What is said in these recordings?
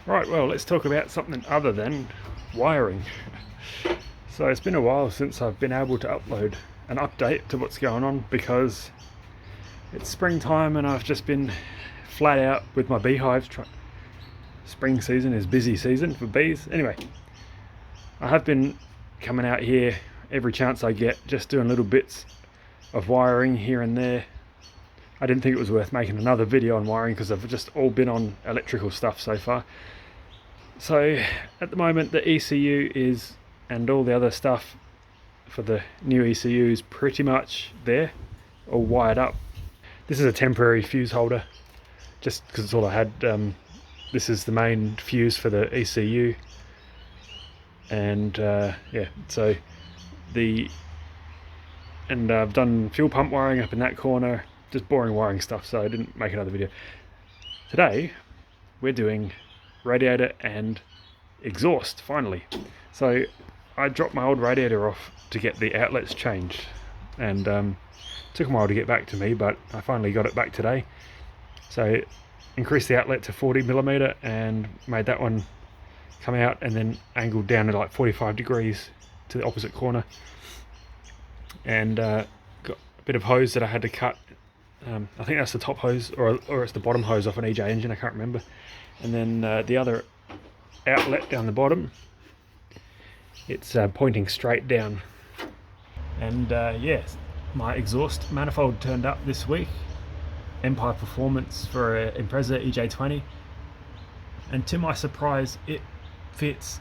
Right, well, let's talk about something other than wiring. So it's been a while since I've been able to upload an update to what's going on because it's springtime and I've just been flat out with my beehives. Spring season is busy season for bees. Anyway, I have been coming out here every chance I get, just doing little bits of wiring here and there. I didn't think it was worth making another video on wiring because I've just all been on electrical stuff so far. So at the moment the ECU is, and all the other stuff for the new ECU is pretty much there, all wired up. This is a temporary fuse holder, just because it's all I had. This is the main fuse for the ECU, and yeah, so I've done fuel pump wiring up in that corner, just boring wiring stuff, so I didn't make another video. Today we're doing radiator and exhaust finally. So I dropped my old radiator off to get the outlets changed, and took a while to get back to me, but I finally got it back today. So increased the outlet to 40mm and made that one come out, and then angled down to like 45 degrees to the opposite corner, and got a bit of hose that I had to cut. I think that's the top hose, or it's the bottom hose off an EJ engine, I can't remember. And then the other outlet down the bottom, it's pointing straight down. And yes, my exhaust manifold turned up this week, Empire Performance for an Impreza EJ20, and to my surprise it fits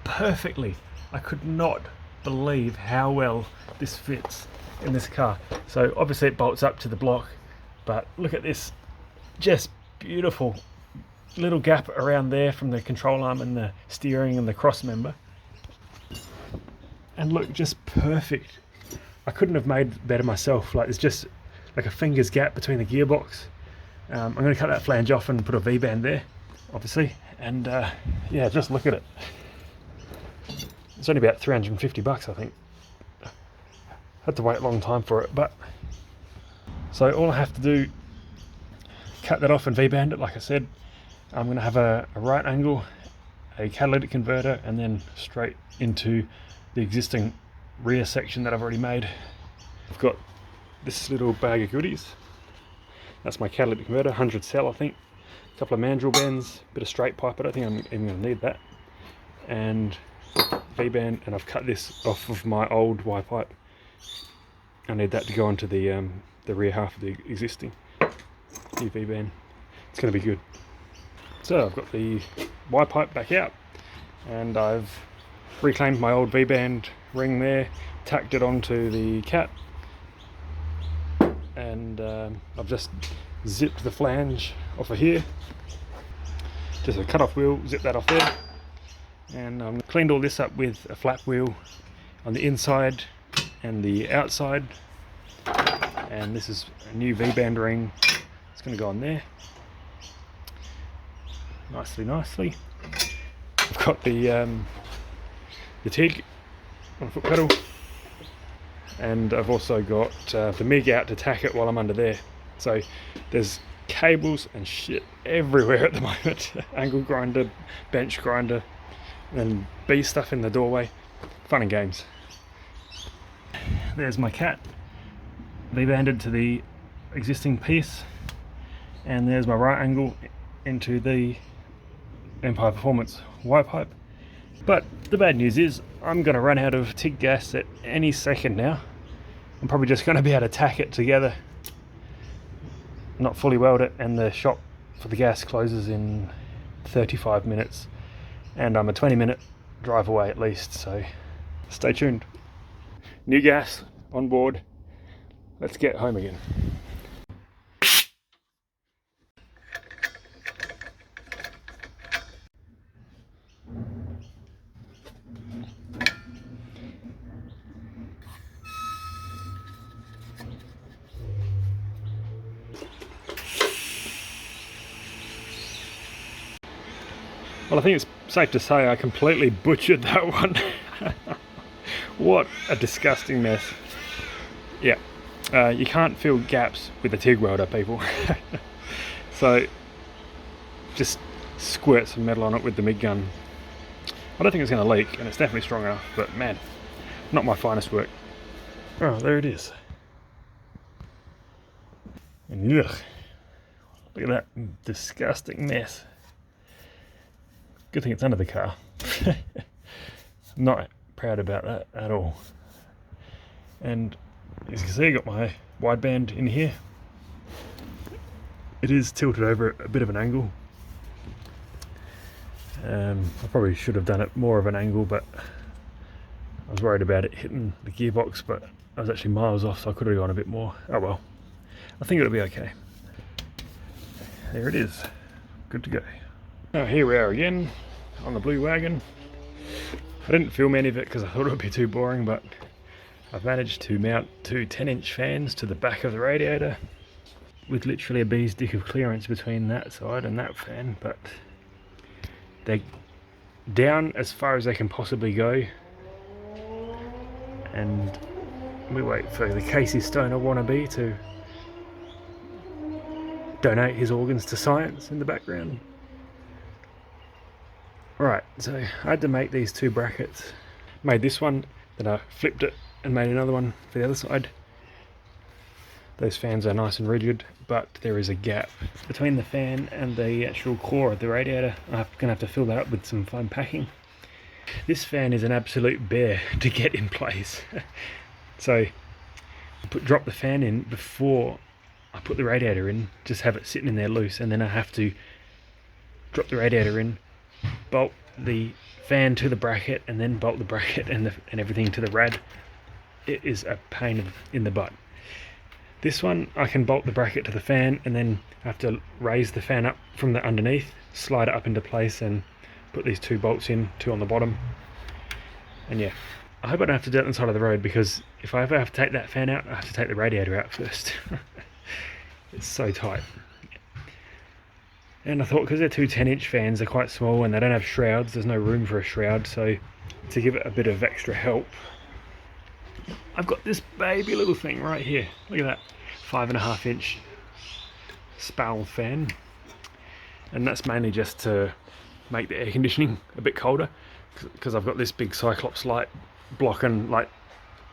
perfectly. I could not believe how well this fits in this car. So obviously it bolts up to the block, but look at this, just beautiful little gap around there from the control arm and the steering and the cross member, and look, just perfect. I couldn't have made better myself. Like, it's just like a finger's gap between the gearbox. I'm going to cut that flange off and put a V-band there, obviously, and yeah, just look at it. It's only about 350 bucks, I think. Had to wait a long time for it, but so all I have to do, cut that off and V-band it like I said. I'm going to have a right angle, a catalytic converter, and then straight into the existing rear section that I've already made. I've got this little bag of goodies. That's my catalytic converter, 100 cell I think. A couple of mandrel bends, bit of straight pipe, but I don't think I'm even going to need that. And V-band, and I've cut this off of my old Y pipe. I need that to go onto the rear half of the existing new V-band. It's going to be good. So I've got the Y pipe back out, and I've reclaimed my old V-band ring there, tacked it onto the cat, and I've just zipped the flange off of here, just a cut-off wheel, zip that off there, and I've cleaned all this up with a flap wheel on the inside and the outside, and this is a new V-band ring. It's going to go on there nicely. I've got the TIG on foot pedal, and I've also got the MIG out to tack it while I'm under there. So there's cables and shit everywhere at the moment. Angle grinder, bench grinder, and bee stuff in the doorway. Fun and games. There's my cat, V-banded to the existing piece, and there's my right angle into the Empire Performance Y pipe. But the bad news is I'm going to run out of TIG gas at any second now. I'm probably just going to be able to tack it together, not fully weld it, and the shop for the gas closes in 35 minutes, and I'm a 20-minute drive away at least, so stay tuned. New gas on board. Let's get home again. Well, I think it's safe to say I completely butchered that one. What a disgusting mess. Yeah, you can't fill gaps with a TIG welder, people. So just squirt some metal on it with the MIG gun. I don't think it's going to leak, and it's definitely strong enough, but man, not my finest work. Oh, there it is. And ugh, look at that disgusting mess. Good thing it's under the car. I'm not proud about that at all. And as you can see, I got my wideband in here. It is tilted over a bit of an angle. I probably should have done it more of an angle, but I was worried about it hitting the gearbox, but I was actually miles off, so I could have gone a bit more. Oh well, I think it'll be okay. There it is, good to go. Now here we are again on the blue wagon. I didn't film any of it because I thought it would be too boring, but I've managed to mount two 10-inch fans to the back of the radiator with literally a bee's dick of clearance between that side and that fan, but they're down as far as they can possibly go, and we wait for the Casey Stoner wannabe to donate his organs to science in the background. Right, so I had to make these two brackets. Made this one, then I flipped it and made another one for the other side. Those fans are nice and rigid, but there is a gap between the fan and the actual core of the radiator. I'm going to have to fill that up with some foam packing. This fan is an absolute bear to get in place. So drop the fan in before I put the radiator in, just have it sitting in there loose, and then I have to drop the radiator in, bolt the fan to the bracket, and then bolt the bracket and everything to the rad. It is a pain in the butt. This one, I can bolt the bracket to the fan and then have to raise the fan up from the underneath, slide it up into place, and put these two bolts in, two on the bottom. And yeah, I hope I don't have to do it on the side of the road, because if I ever have to take that fan out, I have to take the radiator out first. It's so tight. And I thought, because they're two 10-inch fans, they're quite small and they don't have shrouds, there's no room for a shroud, so to give it a bit of extra help, I've got this baby little thing right here. Look at that, 5.5-inch Spal fan, and that's mainly just to make the air conditioning a bit colder, because I've got this big Cyclops light blocking like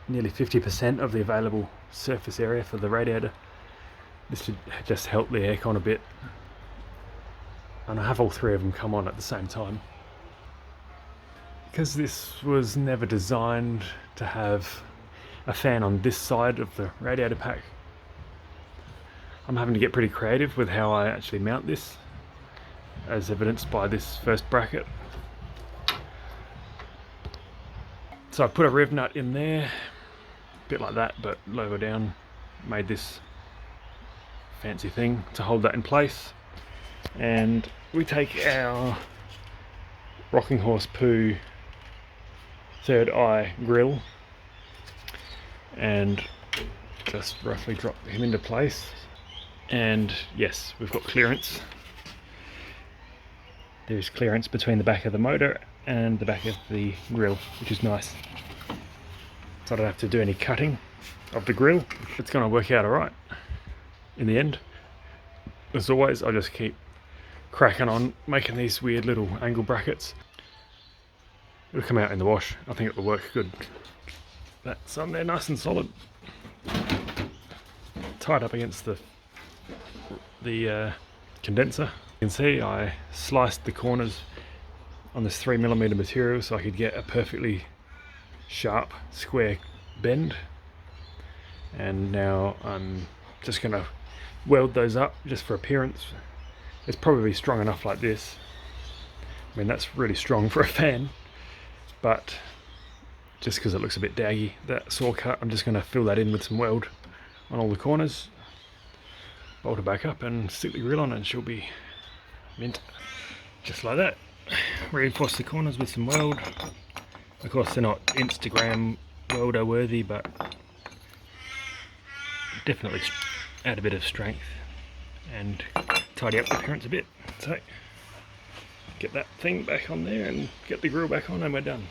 nearly 50% of the available surface area for the radiator. This should just help the aircon a bit, and I have all three of them come on at the same time. Because this was never designed to have a fan on this side of the radiator pack, I'm having to get pretty creative with how I actually mount this, as evidenced by this first bracket. So I put a rev nut in there, a bit like that but lower down, made this fancy thing to hold that in place, and we take our Rocking Horse Poo third eye grill and just roughly drop him into place, and yes, we've got clearance. There's clearance between the back of the motor and the back of the grill, which is nice, so I don't have to do any cutting of the grill. It's going to work out alright in the end. As always, I just keep cracking on making these weird little angle brackets. It'll come out in the wash. I think it will work good. That's on there nice and solid, tied up against the condenser. You can see I sliced the corners on this 3mm material so I could get a perfectly sharp square bend, and now I'm just going to weld those up just for appearance. It's probably strong enough like this. I mean, that's really strong for a fan, but just because it looks a bit daggy, that saw cut, I'm just going to fill that in with some weld on all the corners, bolt it back up and stick the grill on, and she'll be mint, just like that. Reinforce the corners with some weld. Of course, they're not Instagram welder worthy, but definitely add a bit of strength and tidy up the appearance a bit. So get that thing back on there and get the grill back on, and we're done.